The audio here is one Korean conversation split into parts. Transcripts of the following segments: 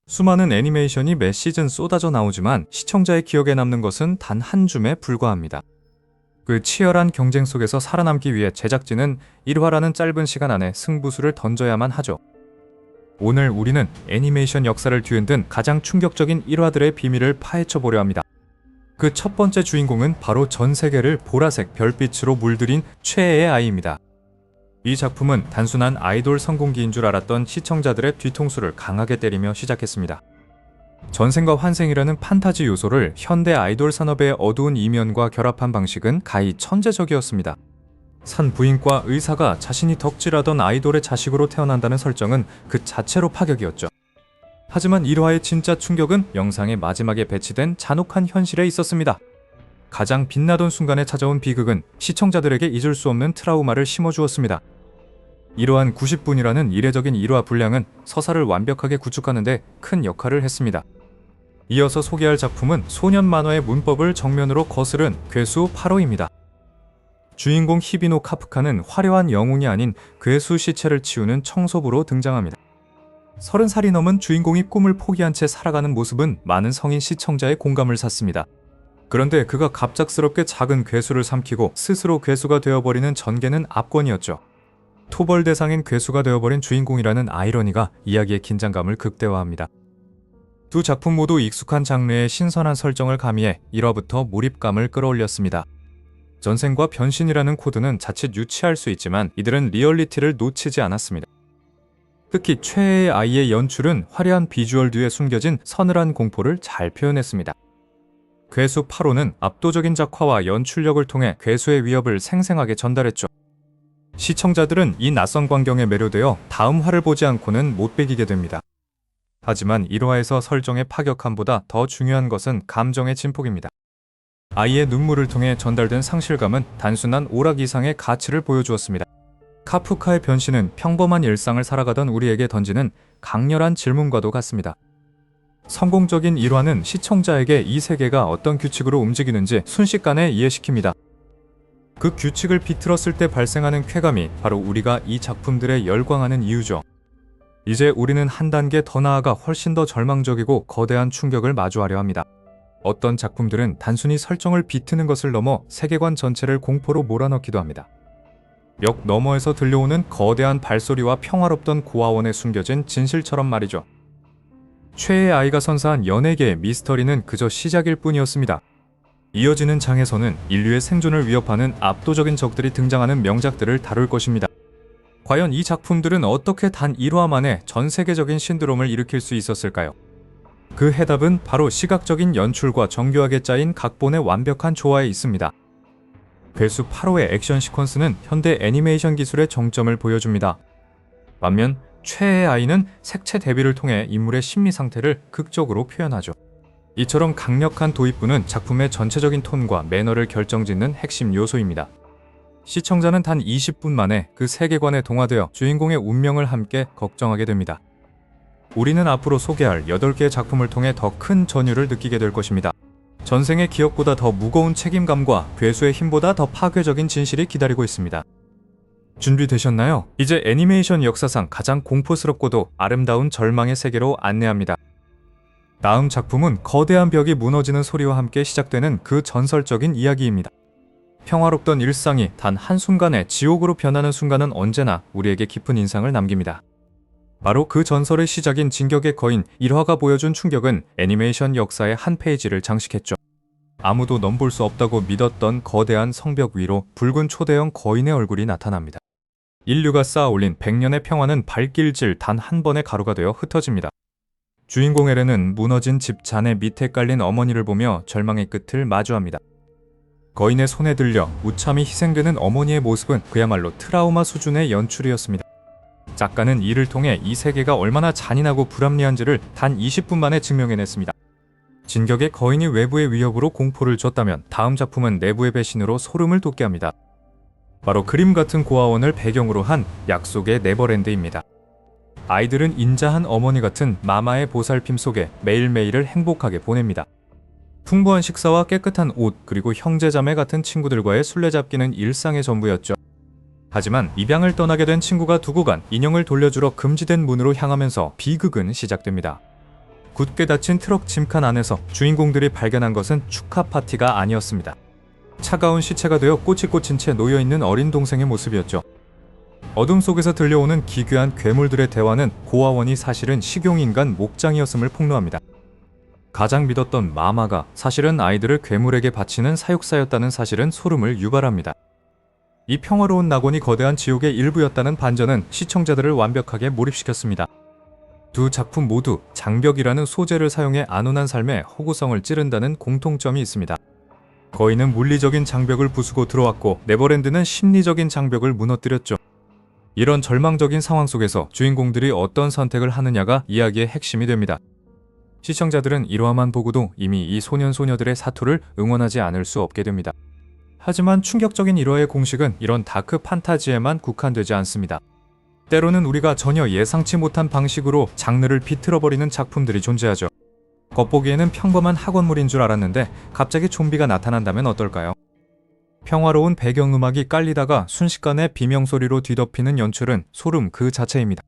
수많은 애니메이션이 매 시즌 쏟아져 나오지만 시청자의 기억에 남는 것은 단 한 줌에 불과합니다. 그 치열한 경쟁 속에서 살아남기 위해 제작진은 1화라는 짧은 시간 안에 승부수를 던져야만 하죠. 오늘 우리는 애니메이션 역사를 뒤흔든 가장 충격적인 1화들의 비밀을 파헤쳐 보려 합니다. 그 첫 번째 주인공은 바로 전 세계를 보라색 별빛으로 물들인 최애의 아이입니다. 이 작품은 단순한 아이돌 성공기인 줄 알았던 시청자들의 뒤통수를 강하게 때리며 시작했습니다. 전생과 환생이라는 판타지 요소를 현대 아이돌 산업의 어두운 이면과 결합한 방식은 가히 천재적이었습니다. 산부인과 의사가 자신이 덕질하던 아이돌의 자식으로 태어난다는 설정은 그 자체로 파격이었죠. 하지만 1화의 진짜 충격은 영상의 마지막에 배치된 잔혹한 현실에 있었습니다. 가장 빛나던 순간에 찾아온 비극은 시청자들에게 잊을 수 없는 트라우마를 심어주었습니다. 이러한 90분이라는 이례적인 1화 분량은 서사를 완벽하게 구축하는 데 큰 역할을 했습니다. 이어서 소개할 작품은 소년 만화의 문법을 정면으로 거스른 괴수 8호입니다. 주인공 히비노 카프카는 화려한 영웅이 아닌 괴수 시체를 치우는 청소부로 등장합니다. 30살이 넘은 주인공이 꿈을 포기한 채 살아가는 모습은 많은 성인 시청자의 공감을 샀습니다. 그런데 그가 갑작스럽게 작은 괴수를 삼키고 스스로 괴수가 되어버리는 전개는 압권이었죠. 토벌 대상인 괴수가 되어버린 주인공이라는 아이러니가 이야기의 긴장감을 극대화합니다. 두 작품 모두 익숙한 장르의 신선한 설정을 가미해 1화부터 몰입감을 끌어올렸습니다. 전생과 변신이라는 코드는 자칫 유치할 수 있지만 이들은 리얼리티를 놓치지 않았습니다. 특히 최애의 아이의 연출은 화려한 비주얼 뒤에 숨겨진 서늘한 공포를 잘 표현했습니다. 괴수 8호는 압도적인 작화와 연출력을 통해 괴수의 위협을 생생하게 전달했죠. 시청자들은 이 낯선 광경에 매료되어 다음 화를 보지 않고는 못 배기게 됩니다. 하지만 1화에서 설정의 파격함보다 더 중요한 것은 감정의 진폭입니다. 아이의 눈물을 통해 전달된 상실감은 단순한 오락 이상의 가치를 보여주었습니다. 카프카의 변신은 평범한 일상을 살아가던 우리에게 던지는 강렬한 질문과도 같습니다. 성공적인 1화는 시청자에게 이 세계가 어떤 규칙으로 움직이는지 순식간에 이해시킵니다. 그 규칙을 비틀었을 때 발생하는 쾌감이 바로 우리가 이 작품들에 열광하는 이유죠. 이제 우리는 한 단계 더 나아가 훨씬 더 절망적이고 거대한 충격을 마주하려 합니다. 어떤 작품들은 단순히 설정을 비트는 것을 넘어 세계관 전체를 공포로 몰아넣기도 합니다. 역 너머에서 들려오는 거대한 발소리와 평화롭던 고아원에 숨겨진 진실처럼 말이죠. 최애의 아이가 선사한 연예계의 미스터리는 그저 시작일 뿐이었습니다. 이어지는 장에서는 인류의 생존을 위협하는 압도적인 적들이 등장하는 명작들을 다룰 것입니다. 과연 이 작품들은 어떻게 단 1화 만에 전 세계적인 신드롬을 일으킬 수 있었을까요? 그 해답은 바로 시각적인 연출과 정교하게 짜인 각본의 완벽한 조화에 있습니다. 괴수 8호의 액션 시퀀스는 현대 애니메이션 기술의 정점을 보여줍니다. 반면 최애의 아이는 색채 대비를 통해 인물의 심리 상태를 극적으로 표현하죠. 이처럼 강력한 도입부는 작품의 전체적인 톤과 매너를 결정짓는 핵심 요소입니다. 시청자는 단 20분 만에 그 세계관에 동화되어 주인공의 운명을 함께 걱정하게 됩니다. 우리는 앞으로 소개할 8개의 작품을 통해 더 큰 전율을 느끼게 될 것입니다. 전생의 기억보다 더 무거운 책임감과 괴수의 힘보다 더 파괴적인 진실이 기다리고 있습니다. 준비되셨나요? 이제 애니메이션 역사상 가장 공포스럽고도 아름다운 절망의 세계로 안내합니다. 다음 작품은 거대한 벽이 무너지는 소리와 함께 시작되는 그 전설적인 이야기입니다. 평화롭던 일상이 단 한순간에 지옥으로 변하는 순간은 언제나 우리에게 깊은 인상을 남깁니다. 바로 그 전설의 시작인 진격의 거인 1화가 보여준 충격은 애니메이션 역사의 한 페이지를 장식했죠. 아무도 넘볼 수 없다고 믿었던 거대한 성벽 위로 붉은 초대형 거인의 얼굴이 나타납니다. 인류가 쌓아올린 100년의 평화는 발길질 단 한 번의 가루가 되어 흩어집니다. 주인공 에렌은 무너진 집 잔해 밑에 깔린 어머니를 보며 절망의 끝을 마주합니다. 거인의 손에 들려 무참히 희생되는 어머니의 모습은 그야말로 트라우마 수준의 연출이었습니다. 작가는 이를 통해 이 세계가 얼마나 잔인하고 불합리한지를 단 20분 만에 증명해냈습니다. 진격의 거인이 외부의 위협으로 공포를 줬다면 다음 작품은 내부의 배신으로 소름을 돋게 합니다. 바로 그림 같은 고아원을 배경으로 한 약속의 네버랜드입니다. 아이들은 인자한 어머니 같은 마마의 보살핌 속에 매일매일을 행복하게 보냅니다. 풍부한 식사와 깨끗한 옷, 그리고 형제자매 같은 친구들과의 술래잡기는 일상의 전부였죠. 하지만 입양을 떠나게 된 친구가 두고 간 인형을 돌려주러 금지된 문으로 향하면서 비극은 시작됩니다. 굳게 닫힌 트럭 짐칸 안에서 주인공들이 발견한 것은 축하 파티가 아니었습니다. 차가운 시체가 되어 꽃이 꽂힌 채 놓여있는 어린 동생의 모습이었죠. 어둠 속에서 들려오는 기괴한 괴물들의 대화는 고아원이 사실은 식용인간 목장이었음을 폭로합니다. 가장 믿었던 마마가 사실은 아이들을 괴물에게 바치는 사육사였다는 사실은 소름을 유발합니다. 이 평화로운 낙원이 거대한 지옥의 일부였다는 반전은 시청자들을 완벽하게 몰입시켰습니다. 두 작품 모두 장벽이라는 소재를 사용해 안온한 삶의 허구성을 찌른다는 공통점이 있습니다. 거인은 물리적인 장벽을 부수고 들어왔고 네버랜드는 심리적인 장벽을 무너뜨렸죠. 이런 절망적인 상황 속에서 주인공들이 어떤 선택을 하느냐가 이야기의 핵심이 됩니다. 시청자들은 1화만 보고도 이미 이 소년 소녀들의 사투를 응원하지 않을 수 없게 됩니다. 하지만 충격적인 1화의 공식은 이런 다크 판타지에만 국한되지 않습니다. 때로는 우리가 전혀 예상치 못한 방식으로 장르를 비틀어버리는 작품들이 존재하죠. 겉보기에는 평범한 학원물인 줄 알았는데 갑자기 좀비가 나타난다면 어떨까요? 평화로운 배경음악이 깔리다가 순식간에 비명소리로 뒤덮이는 연출은 소름 그 자체입니다.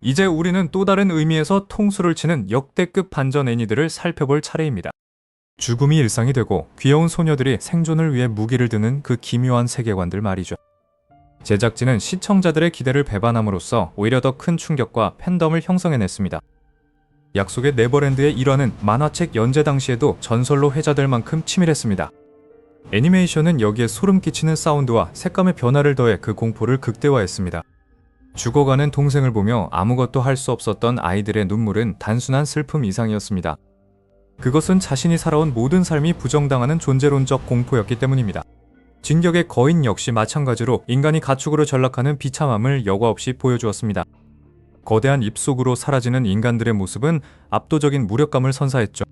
이제 우리는 또 다른 의미에서 통수를 치는 역대급 반전 애니들을 살펴볼 차례입니다. 죽음이 일상이 되고 귀여운 소녀들이 생존을 위해 무기를 드는 그 기묘한 세계관들 말이죠. 제작진은 시청자들의 기대를 배반함으로써 오히려 더 큰 충격과 팬덤을 형성해냈습니다. 약속의 네버랜드의 일화는 만화책 연재 당시에도 전설로 회자될 만큼 치밀했습니다. 애니메이션은 여기에 소름 끼치는 사운드와 색감의 변화를 더해 그 공포를 극대화했습니다. 죽어가는 동생을 보며 아무것도 할 수 없었던 아이들의 눈물은 단순한 슬픔 이상이었습니다. 그것은 자신이 살아온 모든 삶이 부정당하는 존재론적 공포였기 때문입니다. 진격의 거인 역시 마찬가지로 인간이 가축으로 전락하는 비참함을 여과 없이 보여주었습니다. 거대한 입속으로 사라지는 인간들의 모습은 압도적인 무력감을 선사했죠.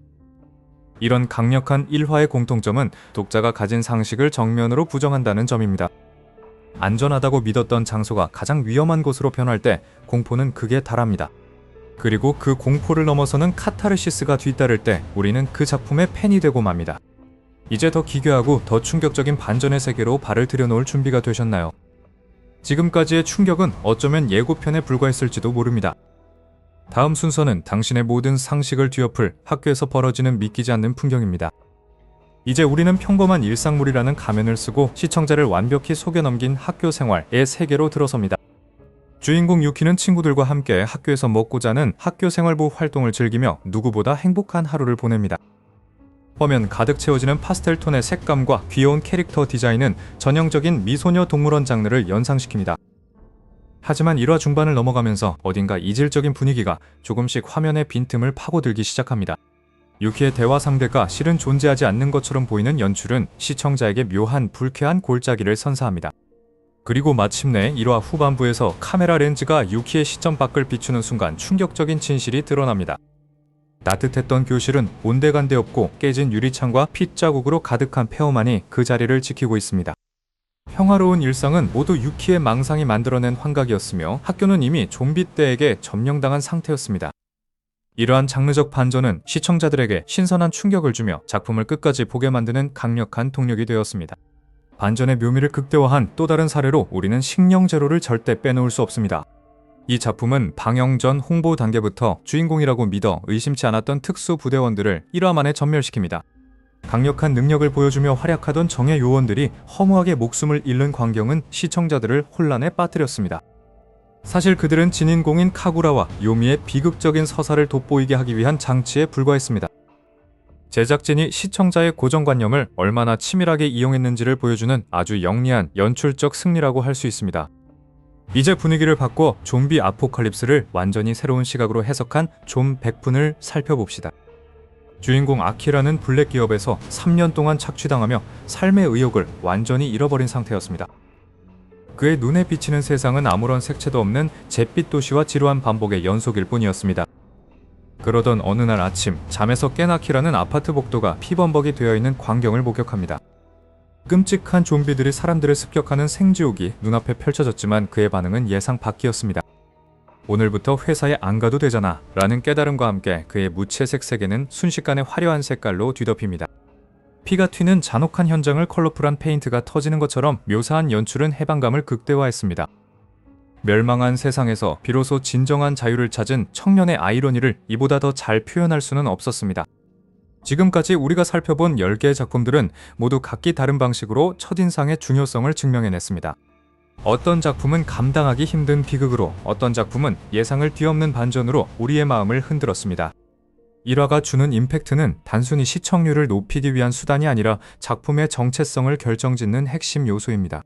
이런 강력한 1화의 공통점은 독자가 가진 상식을 정면으로 부정한다는 점입니다. 안전하다고 믿었던 장소가 가장 위험한 곳으로 변할 때 공포는 극에 달합니다. 그리고 그 공포를 넘어서는 카타르시스가 뒤따를 때 우리는 그 작품의 팬이 되고 맙니다. 이제 더 기괴하고 더 충격적인 반전의 세계로 발을 들여놓을 준비가 되셨나요? 지금까지의 충격은 어쩌면 예고편에 불과했을지도 모릅니다. 다음 순서는 당신의 모든 상식을 뒤엎을 학교에서 벌어지는 믿기지 않는 풍경입니다. 이제 우리는 평범한 일상물이라는 가면을 쓰고 시청자를 완벽히 속여 넘긴 학교 생활의 세계로 들어섭니다. 주인공 유키는 친구들과 함께 학교에서 먹고 자는 학교 생활부 활동을 즐기며 누구보다 행복한 하루를 보냅니다. 화면 가득 채워지는 파스텔 톤의 색감과 귀여운 캐릭터 디자인은 전형적인 미소녀 동물원 장르를 연상시킵니다. 하지만 1화 중반을 넘어가면서 어딘가 이질적인 분위기가 조금씩 화면의 빈틈을 파고들기 시작합니다. 유키의 대화 상대가 실은 존재하지 않는 것처럼 보이는 연출은 시청자에게 묘한 불쾌한 골짜기를 선사합니다. 그리고 마침내 1화 후반부에서 카메라 렌즈가 유키의 시점 밖을 비추는 순간 충격적인 진실이 드러납니다. 따뜻했던 교실은 온데간데 없고 깨진 유리창과 핏자국으로 가득한 폐허만이 그 자리를 지키고 있습니다. 평화로운 일상은 모두 유키의 망상이 만들어낸 환각이었으며 학교는 이미 좀비 떼에게 점령당한 상태였습니다. 이러한 장르적 반전은 시청자들에게 신선한 충격을 주며 작품을 끝까지 보게 만드는 강력한 동력이 되었습니다. 반전의 묘미를 극대화한 또 다른 사례로 우리는 식령제로를 절대 빼놓을 수 없습니다. 이 작품은 방영 전 홍보 단계부터 주인공이라고 믿어 의심치 않았던 특수 부대원들을 1화 만에 전멸시킵니다. 강력한 능력을 보여주며 활약하던 정예 요원들이 허무하게 목숨을 잃는 광경은 시청자들을 혼란에 빠뜨렸습니다. 사실 그들은 진인공인 카구라와 요미의 비극적인 서사를 돋보이게 하기 위한 장치에 불과했습니다. 제작진이 시청자의 고정관념을 얼마나 치밀하게 이용했는지를 보여주는 아주 영리한 연출적 승리라고 할 수 있습니다. 이제 분위기를 바꿔 좀비 아포칼립스를 완전히 새로운 시각으로 해석한 좀 100분을 살펴봅시다. 주인공 아키라는 블랙 기업에서 3년 동안 착취당하며 삶의 의욕을 완전히 잃어버린 상태였습니다. 그의 눈에 비치는 세상은 아무런 색채도 없는 잿빛 도시와 지루한 반복의 연속일 뿐이었습니다. 그러던 어느 날 아침, 잠에서 깬 아키라는 아파트 복도가 피범벅이 되어 있는 광경을 목격합니다. 끔찍한 좀비들이 사람들을 습격하는 생지옥이 눈앞에 펼쳐졌지만 그의 반응은 예상 밖이었습니다. 오늘부터 회사에 안 가도 되잖아 라는 깨달음과 함께 그의 무채색 세계는 순식간에 화려한 색깔로 뒤덮입니다. 피가 튀는 잔혹한 현장을 컬러풀한 페인트가 터지는 것처럼 묘사한 연출은 해방감을 극대화했습니다. 멸망한 세상에서 비로소 진정한 자유를 찾은 청년의 아이러니를 이보다 더 잘 표현할 수는 없었습니다. 지금까지 우리가 살펴본 10개의 작품들은 모두 각기 다른 방식으로 첫인상의 중요성을 증명해냈습니다. 어떤 작품은 감당하기 힘든 비극으로, 어떤 작품은 예상을 뒤엎는 반전으로 우리의 마음을 흔들었습니다. 1화가 주는 임팩트는 단순히 시청률을 높이기 위한 수단이 아니라 작품의 정체성을 결정짓는 핵심 요소입니다.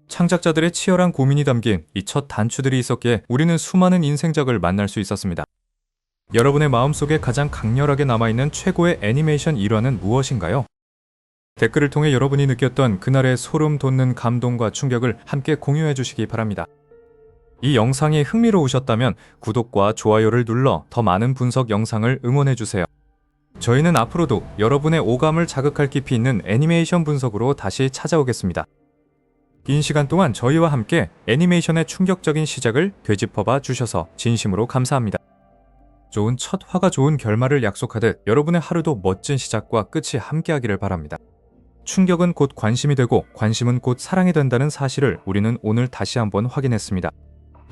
창작자들의 치열한 고민이 담긴 이 첫 단추들이 있었기에 우리는 수많은 인생작을 만날 수 있었습니다. 여러분의 마음속에 가장 강렬하게 남아있는 최고의 애니메이션 1화는 무엇인가요? 댓글을 통해 여러분이 느꼈던 그날의 소름 돋는 감동과 충격을 함께 공유해 주시기 바랍니다. 이 영상이 흥미로우셨다면 구독과 좋아요를 눌러 더 많은 분석 영상을 응원해 주세요. 저희는 앞으로도 여러분의 오감을 자극할 깊이 있는 애니메이션 분석으로 다시 찾아오겠습니다. 긴 시간 동안 저희와 함께 애니메이션의 충격적인 시작을 되짚어봐 주셔서 진심으로 감사합니다. 좋은 첫 화가 좋은 결말을 약속하듯 여러분의 하루도 멋진 시작과 끝이 함께하기를 바랍니다. 충격은 곧 관심이 되고 관심은 곧 사랑이 된다는 사실을 우리는 오늘 다시 한번 확인했습니다.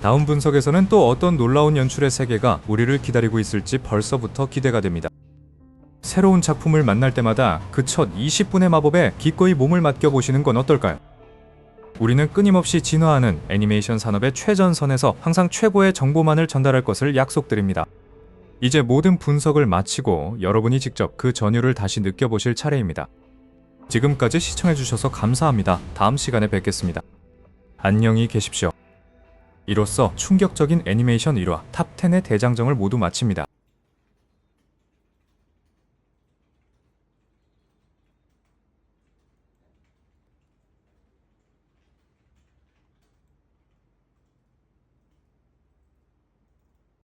다음 분석에서는 또 어떤 놀라운 연출의 세계가 우리를 기다리고 있을지 벌써부터 기대가 됩니다. 새로운 작품을 만날 때마다 그 첫 20분의 마법에 기꺼이 몸을 맡겨보시는 건 어떨까요? 우리는 끊임없이 진화하는 애니메이션 산업의 최전선에서 항상 최고의 정보만을 전달할 것을 약속드립니다. 이제 모든 분석을 마치고 여러분이 직접 그 전율을 다시 느껴보실 차례입니다. 지금까지 시청해주셔서 감사합니다. 다음 시간에 뵙겠습니다. 안녕히 계십시오. 이로써 충격적인 애니메이션 1화 탑10의 대장정을 모두 마칩니다.